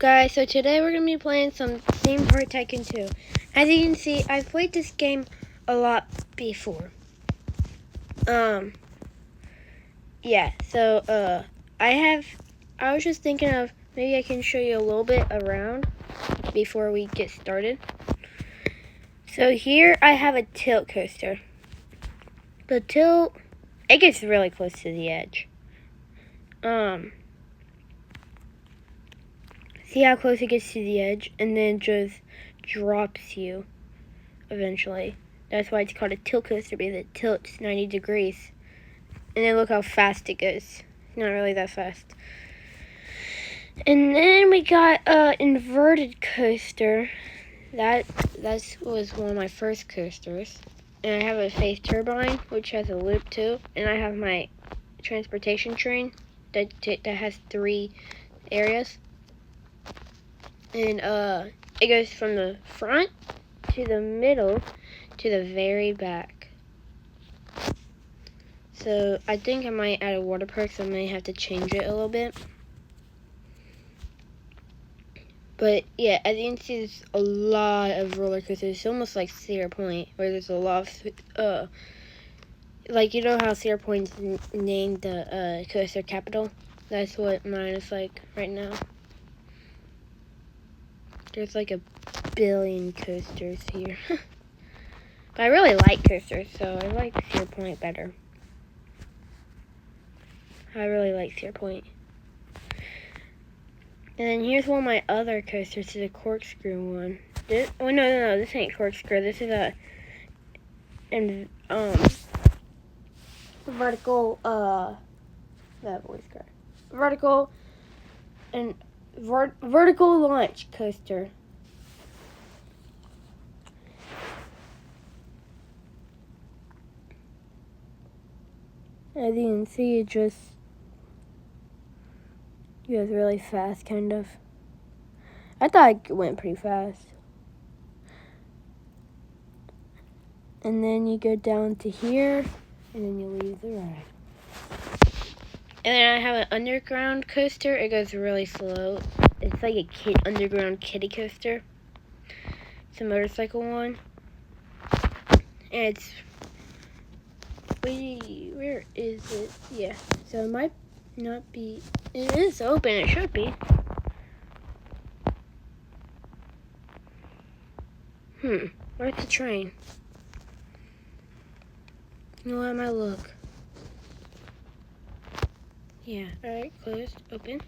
guys? So today we're going to be playing some Theme Park Tycoon 2. As you can see, I've played this game a lot before. Yeah, so, I was just thinking of, maybe I can show you a little bit around before we get started. So here I have a tilt coaster. The tilt, it gets really close to the edge. See how close it gets to the edge, and then just drops you eventually. That's why it's called a tilt coaster, because it tilts 90 degrees. And then look how fast it goes. It's not really that fast. And then we got an inverted coaster. That was one of my first coasters. And I have a Faith Turbine, which has a loop too. And I have my transportation train that has 3 areas. And it goes from the front to the middle to the very back. So I think I might add a water park, so I may have to change it a little bit. But yeah, as you can see, there's a lot of roller coasters. It's almost like Cedar Point, where there's a lot of like, you know how Cedar Point's named the coaster capital? That's what mine is like right now. There's like a billion coasters here. But I really like coasters, so I like Cedar Point better. I really like Cedar Point. And then here's one of my other coasters, the corkscrew one. No, this ain't corkscrew. This is a vertical that voice card. Vertical launch coaster. As you can see, it just goes really fast, kind of. I thought it went pretty fast. And then you go down to here, and then you leave the ride. And then I have an underground coaster. It goes really slow. It's like a underground kiddie coaster. It's a motorcycle one. And it's... where is it? Yeah. So it might not be... It is open. It should be. Where's the train? You know what? I might look. Yeah. Alright, closed. Open.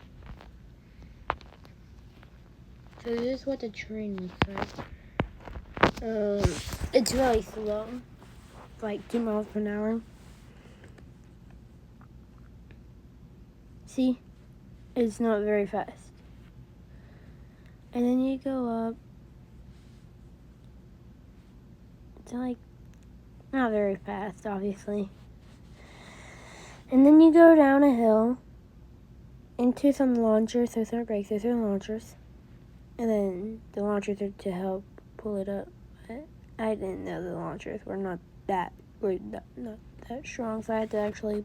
So this is what the train looks like. It's really slow. It's like 2 miles per hour. See? It's not very fast. And then you go up. It's like not very fast, obviously. And then you go down a hill into some launchers. Those aren't brakes, those are launchers. And then the launchers are to help pull it up. But I didn't know the launchers were not that strong, so I had to actually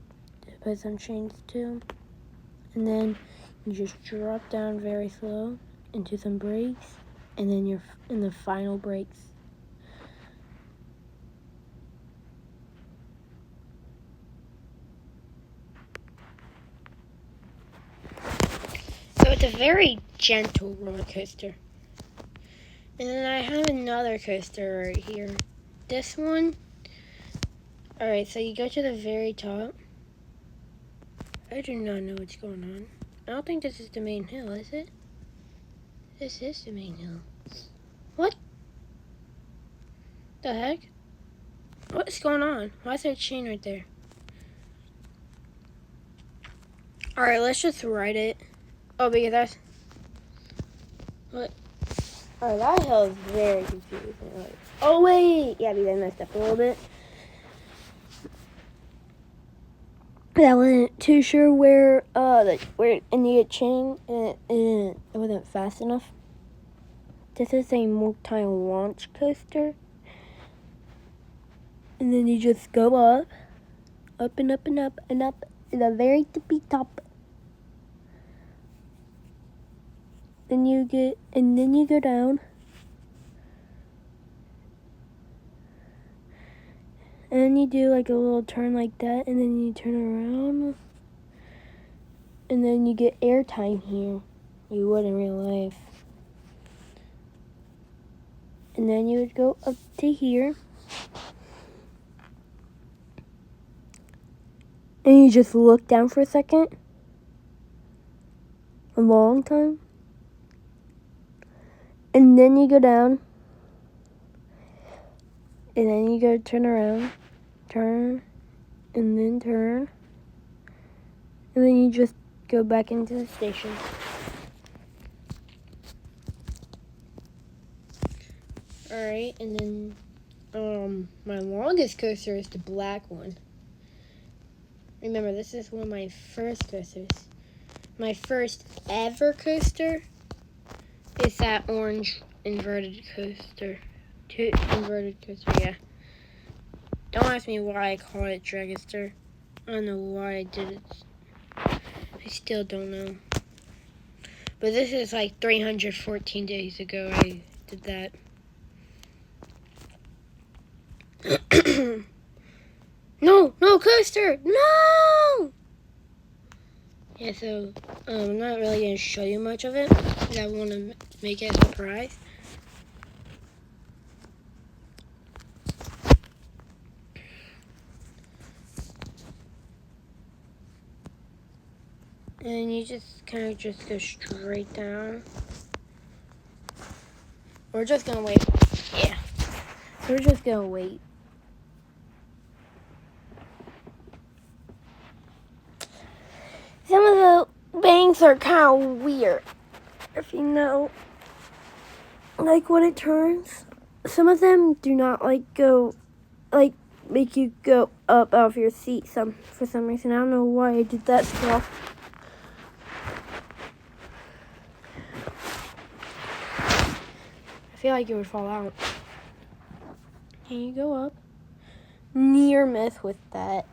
put some chains to them. And then you just drop down very slow into some brakes, and then you're in the final brakes. So it's a very gentle roller coaster. And then I have another coaster right here. This one. Alright, so you go to the very top. I do not know what's going on. I don't think this is the main hill, is it? This is the main hill. What the heck? What's going on? Why is there a chain right there? Alright, let's just ride it. Oh, because that's... What? Alright, that hill is very confusing. Like, oh, wait! Yeah, because I messed up a little bit. I wasn't too sure where it needed a chain, and it wasn't fast enough. This is a multi-launch coaster. And then you just go up and up and up and up to the very tippy top. then you go down. And then you do like a little turn like that, and then you turn around. And then you get airtime here. You would in real life. And then you would go up to here. And you just look down for a second. A long time. And then you go down. And then you go turn around. Turn. And then turn. And then you just go back into the station. Alright, and then my longest coaster is the black one. Remember, this is one of my first coasters. My first ever coaster is that orange inverted coaster. Inverted coaster, yeah. Don't ask me why I call it Dragster. I don't know why I did it. I still don't know. But this is like 314 days ago I did that. No, coaster! No! Yeah, so I'm not really going to show you much of it because I want to make it a surprise. And you just kind of just go straight down. We're just going to wait. Yeah. So we're just going to wait. Some of the banks are kind of weird. If you know, like when it turns, some of them do not make you go up out of your seat for some reason. I don't know why I did that stuff. I feel like you would fall out. Can you go up? Near miss with that.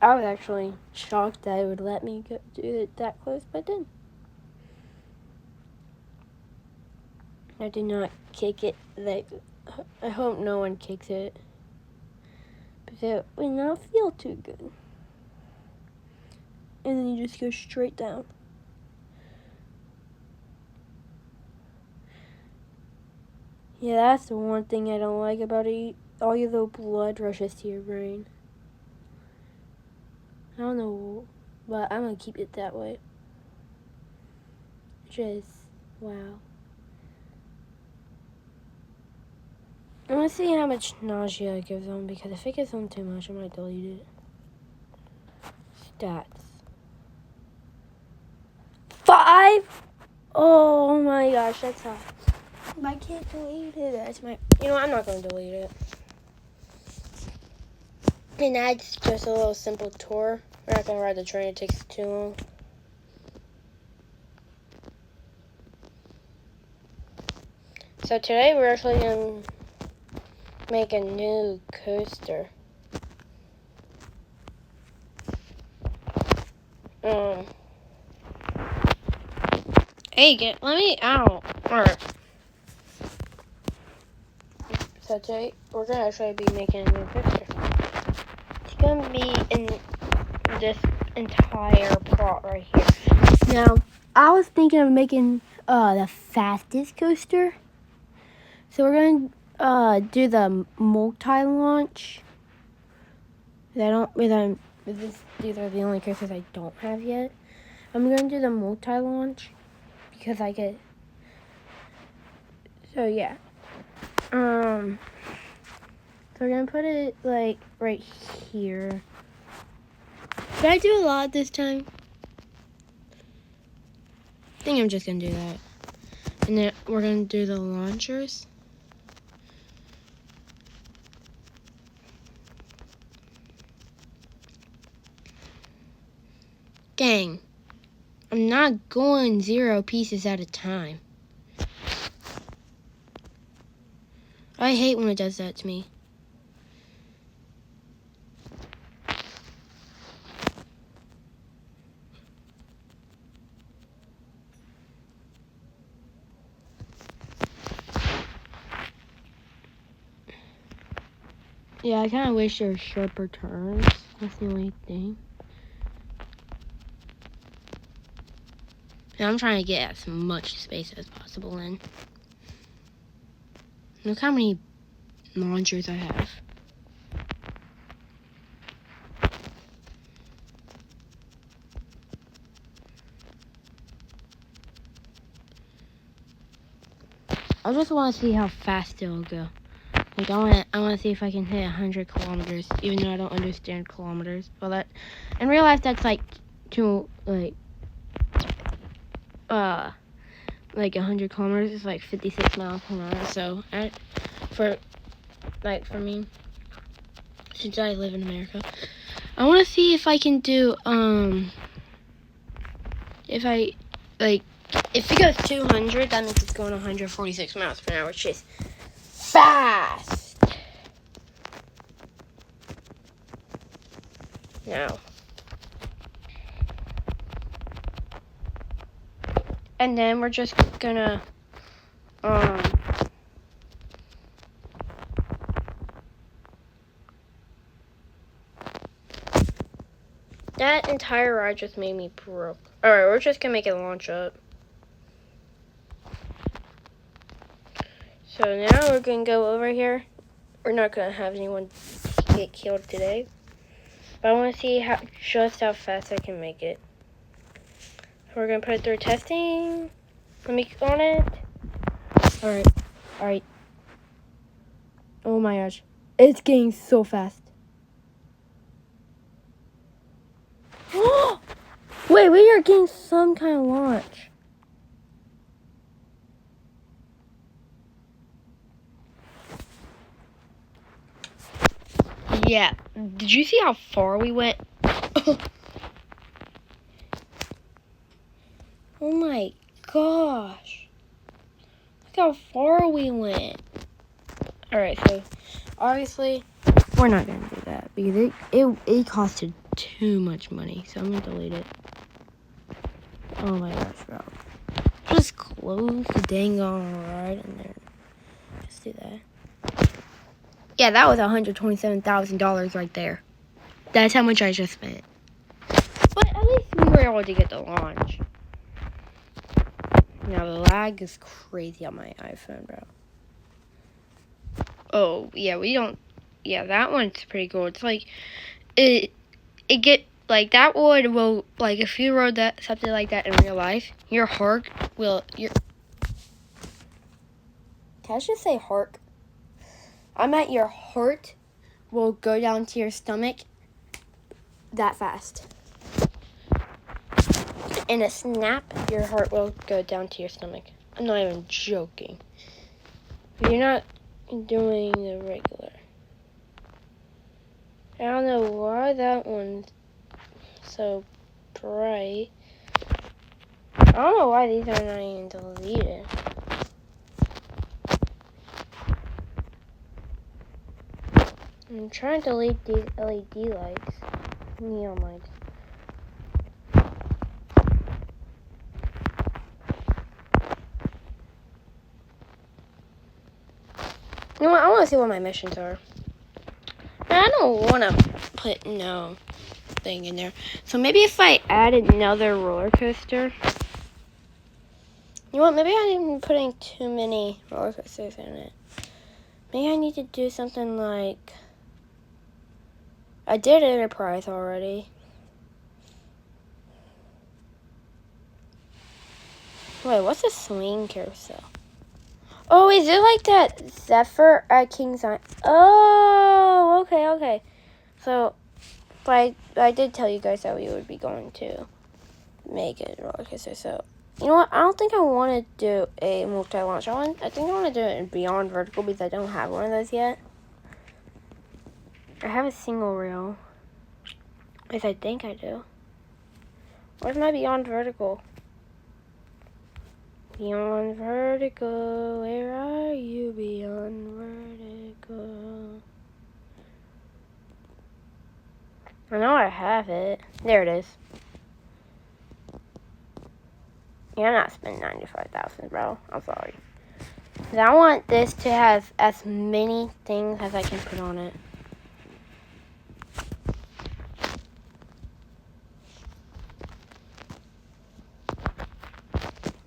I was actually shocked that it would let me do it that close, but it didn't. I did not kick it. I hope no one kicks it. But it would not feel too good. And then you just go straight down. Yeah, that's the one thing I don't like about it. All your little blood rushes to your brain. I don't know, but I'm going to keep it that way. Just, wow. I'm going to see how much nausea it gives them, because if it gives them too much, I might delete it. Stats. 5? Oh my gosh, that's high. I can't delete it. That's I'm not going to delete it. And that's just a little simple tour. We're not going to ride the train. It takes too long. So today we're actually going to make a new coaster. Hey, let me out. Alright. So today we're going to actually be making a new coaster. It's going to be in this entire plot right here. Now, I was thinking of making the fastest coaster. So we're going to do the multi-launch. These are the only coasters I don't have yet. I'm going to do the multi-launch because I get... So, yeah. So we're going to put it, like, right here. Did I do a lot this time? I think I'm just going to do that. And then we're going to do the launchers. Dang. I'm not going 0 pieces at a time. I hate when it does that to me. Yeah, I kind of wish there were sharper turns. That's the only thing. And I'm trying to get as much space as possible in. Look how many launchers I have. I just want to see how fast it'll go. Like I want to see if I can hit 100 kilometers, even though I don't understand kilometers. Well, that in real life that's like 100 kilometers is like 56 miles per hour. So for me, since I live in America, I want to see if I can do if it goes 200, that means it's going 146 miles per hour, which is fast. Now, and then we're just gonna that entire ride just made me broke. Alright, we're just gonna make it launch up. So now we're gonna go over here. We're not gonna have anyone get killed today, but I want to see just how fast I can make it. So we're gonna put it through testing. Let me on it. Alright. Oh my gosh, it's getting so fast. Wait, we are getting some kind of launch. Yeah. Did you see how far we went? Oh my gosh. Look how far we went. Alright, so obviously we're not going to do that because it costed too much money. So I'm going to delete it. Oh my gosh, bro. Just close the dang on ride and then just do that. Yeah, that was $127,000 right there. That's how much I just spent. But at least we were able to get the launch. Now the lag is crazy on my iPhone, bro. Oh, yeah, that one's pretty cool. It's like, it get, like, that would will, like, if you rode that, something like that in real life, your heart will, can I just say heart? I meant your heart will go down to your stomach that fast. In a snap, your heart will go down to your stomach. I'm not even joking. You're not doing the regular. I don't know why that one's so bright. I don't know why these are not even deleted. I'm trying to delete these LED lights. Neon lights. You know what? I want to see what my missions are. I don't want to put no thing in there. So maybe if I add another roller coaster. You know what? Maybe I'm putting too many roller coasters in it. Maybe I need to do something like... I did Enterprise already. Wait, what's a swing carousel? Oh, is it like that Zephyr at King's Island? Oh, okay. So, but I did tell you guys that we would be going to make it roller coaster. So, you know what? I don't think I want to do a multi-launch. I think I want to do it in Beyond Vertical because I don't have one of those yet. I have a single rail. At least I think I do. Where's my Beyond Vertical? Beyond Vertical, where are you, Beyond Vertical? I know I have it. There it is. Yeah, I'm not spending $95,000, bro. I'm sorry. 'Cause I want this to have as many things as I can put on it.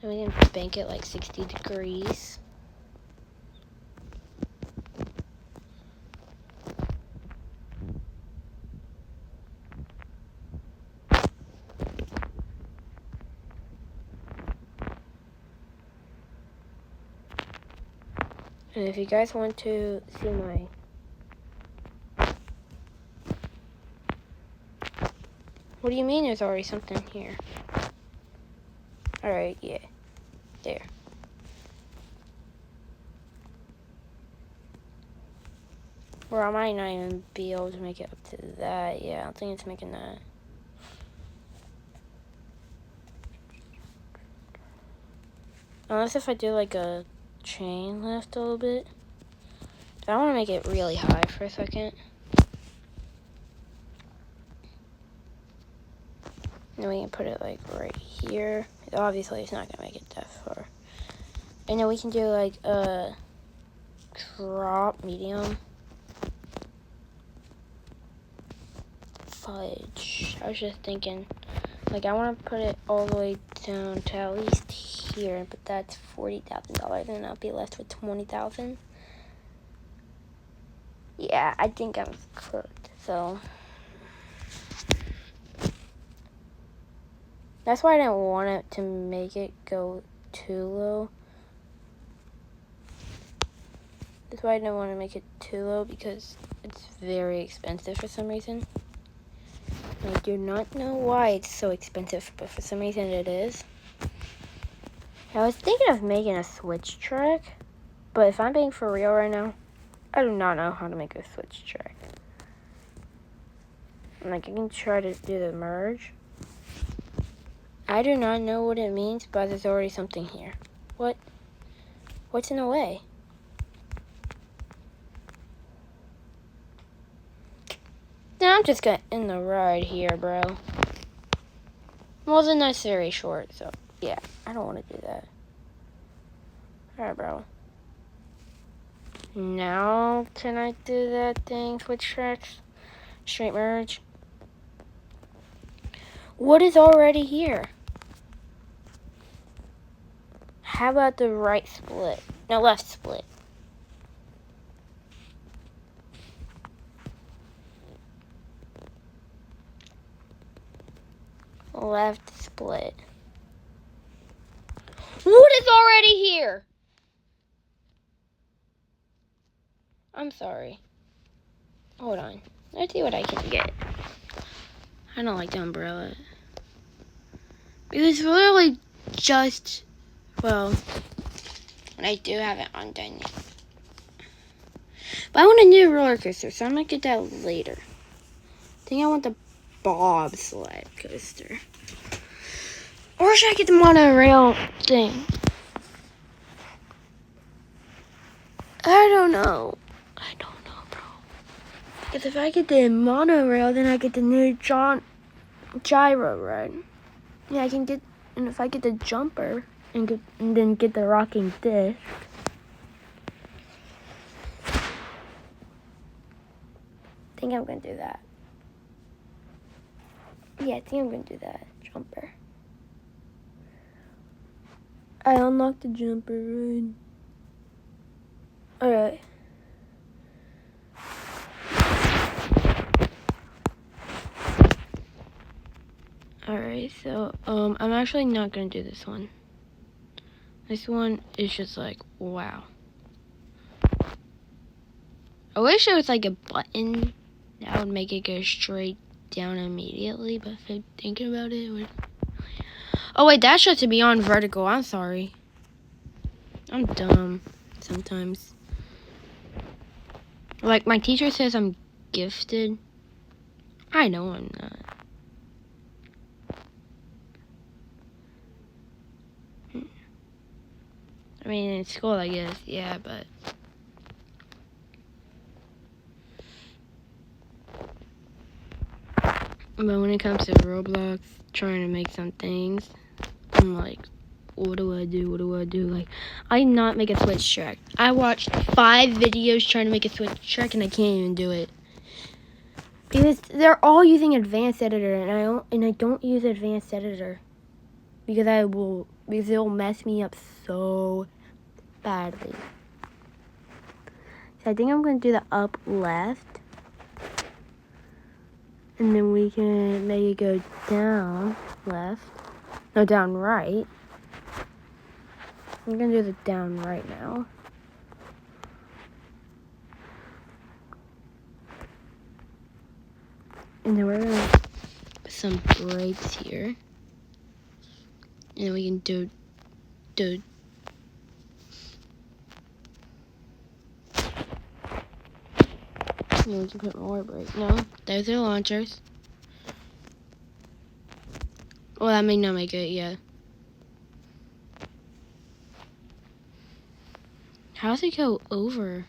And we can bank it like 60 degrees. And if you guys want to see my what do you mean there's already something here? Alright, yeah. There. Or I might not even be able to make it up to that. Yeah, I don't think it's making that. Unless if I do like a chain lift a little bit. But I want to make it really high for a second. And then we can put it like right here. Obviously it's not going to make it that far. And then we can do like a crop medium. Fudge. I was just thinking, like I want to put it all the way down to at least here, but that's $40,000 and I'll be left with $20,000. Yeah, I think I'm cooked, so that's why I didn't want it to make it go too low. That's why I didn't want to make it too low, because it's very expensive for some reason. I do not know why it's so expensive, but for some reason it is. I was thinking of making a switch track, but if I'm being for real right now, I do not know how to make a switch track. Like, I can try to do the merge. I do not know what it means, but there's already something here. What? What's in the way? Now I'm just getting the ride here, bro. Well, the necessary short, so yeah, I don't want to do that. Alright, bro. Now, can I do that thing? Switch tracks? Straight merge? What is already here? How about the right split? No, left split. Left split. What is already here? I'm sorry. Hold on. Let's see what I can get. I don't like the umbrella. Because it's literally just, well, I do have it undone yet. But I want a new roller coaster, so I'm going to get that later. I think I want the bobsled coaster. Or should I get the monorail thing? I don't know. Bro. Because if I get the monorail, then I get the new gyro ride. Yeah, I can get, and if I get the jumper and then get the rocking disc. I think I'm going to do that. Yeah, I think I'm going to do that. Jumper. I unlocked the jumper ride. Alright. Alright, so, I'm actually not going to do this one. This one is just like, wow. I wish there was like a button that would make it go straight down immediately, but if I'm thinking about it, it would... Oh wait, that should be on vertical. I'm sorry. I'm dumb sometimes. Like, my teacher says I'm gifted. I know I'm not. I mean, in school, I guess, yeah, but... But when it comes to Roblox, trying to make some things, I'm like, what do I do? What do I do? Like, I not make a switch track. I watched 5 videos trying to make a switch track, and I can't even do it. Because they're all using advanced editor, and I don't use advanced editor. Because I will because it'll mess me up so badly. So I think I'm going to do the up left. And then we can make it go down left. No, down right. I'm going to do the down right now. And then we're going to put some brakes here. And then we can do. And then we can put more brakes. No, those are launchers. Well, that may not make it yet. How does it go over?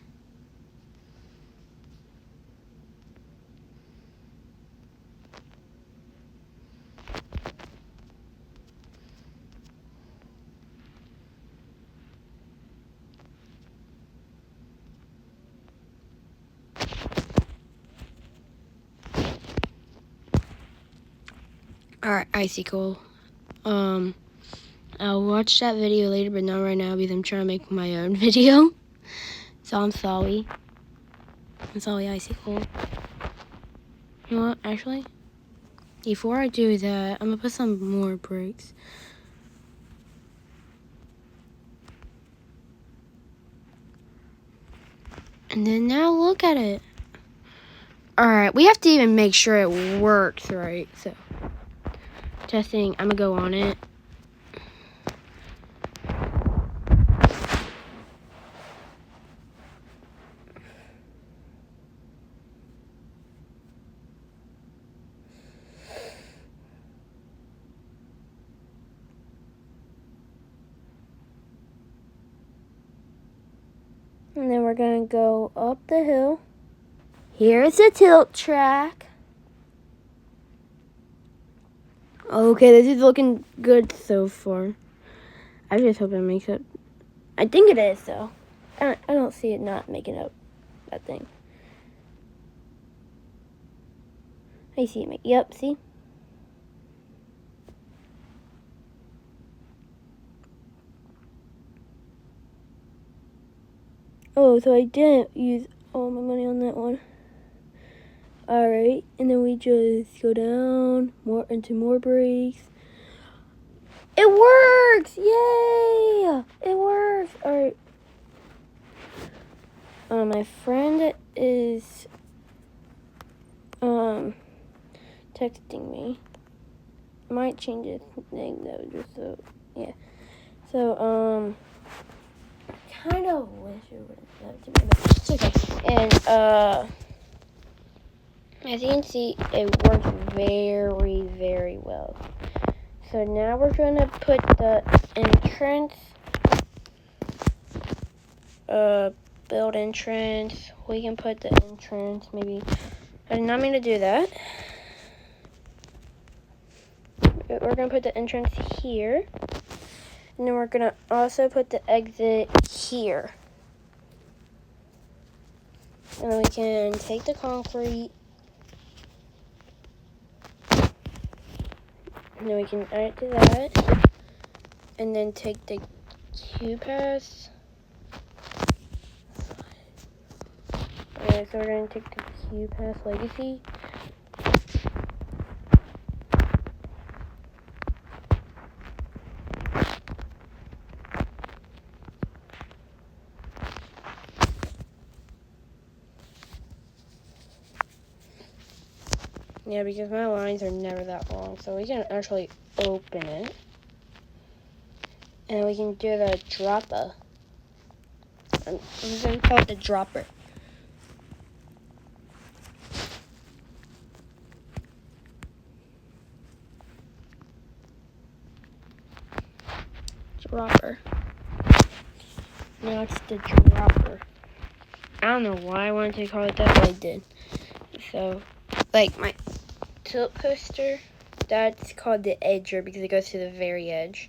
Alright, Icicle. I'll watch that video later, but not right now because I'm trying to make my own video. So I'm sorry. I'm sorry, Icicle. You know what, actually? Before I do that, I'm gonna put some more brakes. And then now look at it. Alright, we have to even make sure it works right, so. Testing, I'm gonna go on it. And then we're gonna go up the hill. Here's the tilt track. Okay, this is looking good so far. I just hope it makes it. I think it is, though. I don't see it not making up that thing. I see it. Yep, see? Oh, so I didn't use all my money on that one. Alright, and then we just go down more into more brakes. It works! Yay! It works! Alright. My friend is texting me. I might change his name though, just so yeah. So I kind of wish it would have to me, but it's okay. And as you can see, it works very, very well. So now we're going to put the entrance, build entrance. We can put the entrance, maybe. I did not mean to do that. We're going to put the entrance here. And then we're going to also put the exit here. And then we can take the concrete. And then we can add it to that. And then take the Q-Pass. Okay, so we're going to take the Q-Pass Legacy. Yeah, because my lines are never that long, so we can actually open it. And we can do the dropper. I'm going to call it the dropper. Dropper. Now it's the dropper. I don't know why I wanted to call it that, but I did. So, like my tilt coaster, that's called the edger because it goes to the very edge.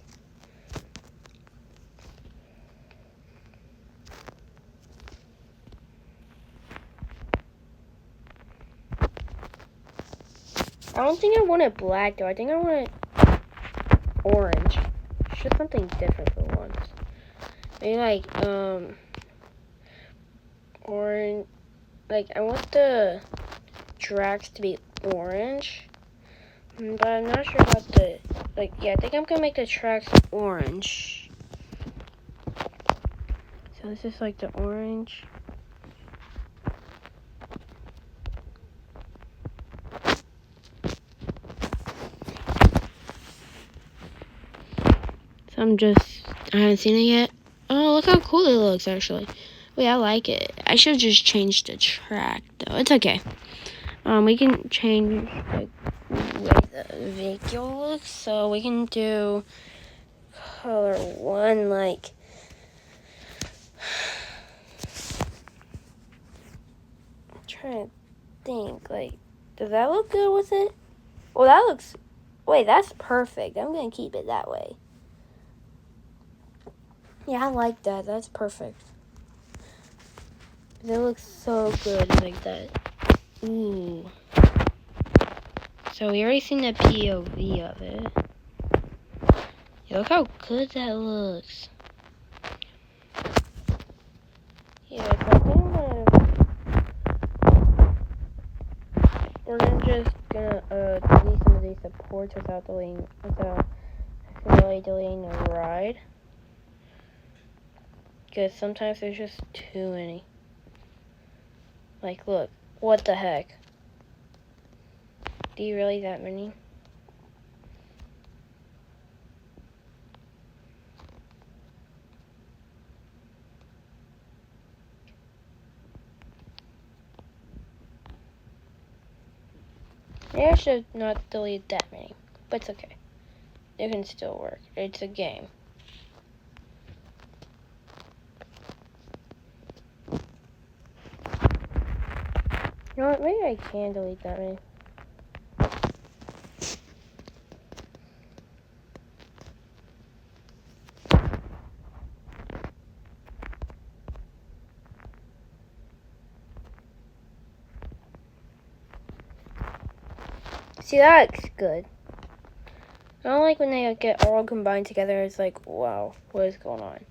I don't think I want it black though. I think I want it orange. just something different for once. Maybe like orange. Like I want the tracks to be orange, but I'm not sure about the like. Yeah, I think I'm gonna make the tracks orange. So this is like the orange. So I haven't seen it yet. Oh, look how cool it looks, actually. Wait, I like it. I should have just changed the track, though. It's okay. We can change the way the vehicle looks. So we can do color 1, like... I'm trying to think, like... Does that look good with it? Well, that looks... Wait, that's perfect. I'm going to keep it that way. Yeah, I like that. That's perfect. It looks so good like that. Ooh. So we already seen the POV of it. Yeah, look how good that looks. Yeah, so I think we're just gonna delete some of these supports without accidentally deleting the ride. Because sometimes there's just too many. Like, look, what the heck? Do you really that many? Maybe I should not delete that many, but it's okay. It can still work. It's a game. You know what? Maybe I can delete that many. See, that looks good. I don't like when they get all combined together. It's like, wow, what is going on?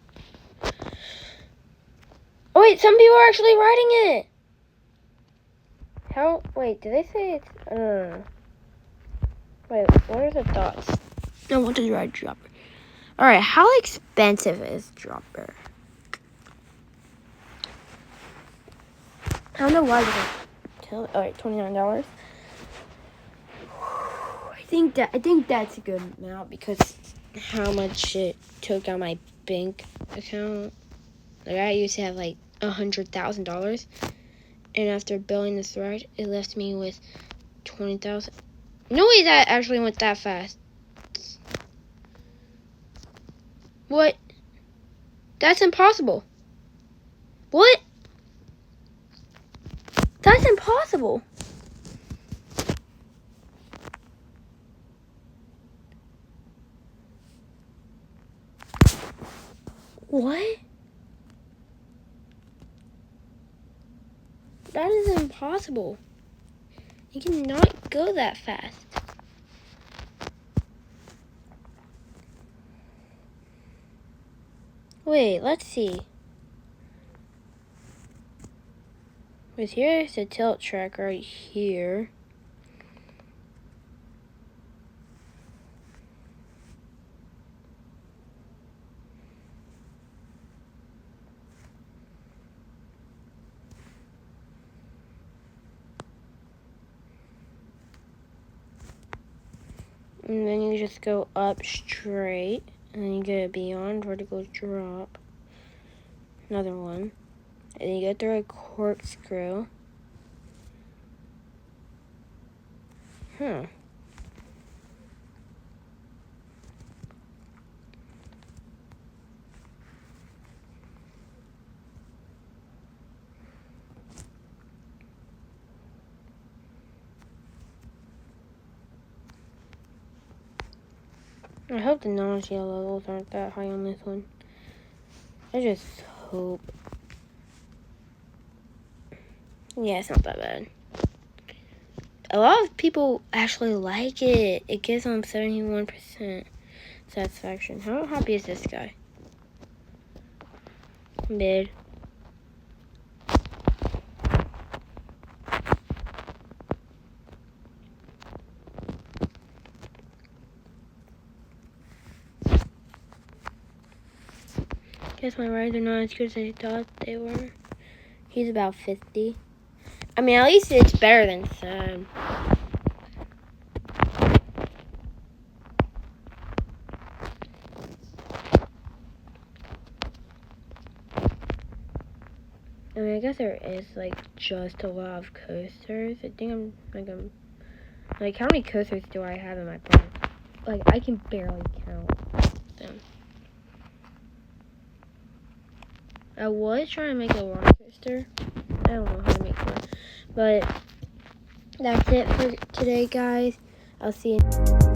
Oh, wait, some people are actually riding it. How? Wait, did they say it's... Wait, what are the dots? I want to ride Dropper. Alright, how expensive is Dropper? I don't know why they tell it. Alright, $29. I think that's a good amount because how much it took out my bank account. Like I used to have like $100,000, and after billing this ride, it left me with 20,000. No way that actually went that fast. What? That's impossible. What? That's impossible. What? That is impossible. You cannot go that fast. Wait, let's see. Because here's the tilt track right here. And then you just go up straight. And then you get a beyond vertical drop. Another one. And then you go through a corkscrew. I hope the nausea levels aren't that high on this one. I just hope. Yeah, it's not that bad. A lot of people actually like it. It gives them 71%. satisfaction. How happy is this guy? Mid. Guess my rides are not as good as I thought they were. He's about 50. I mean, at least it's better than Sam. I mean, I guess there is, like, just a lot of coasters. I think I'm how many coasters do I have in my park? Like, I can barely count them. I was trying to make a roller coaster. I don't know how to make one. But that's it for today, guys. I'll see you.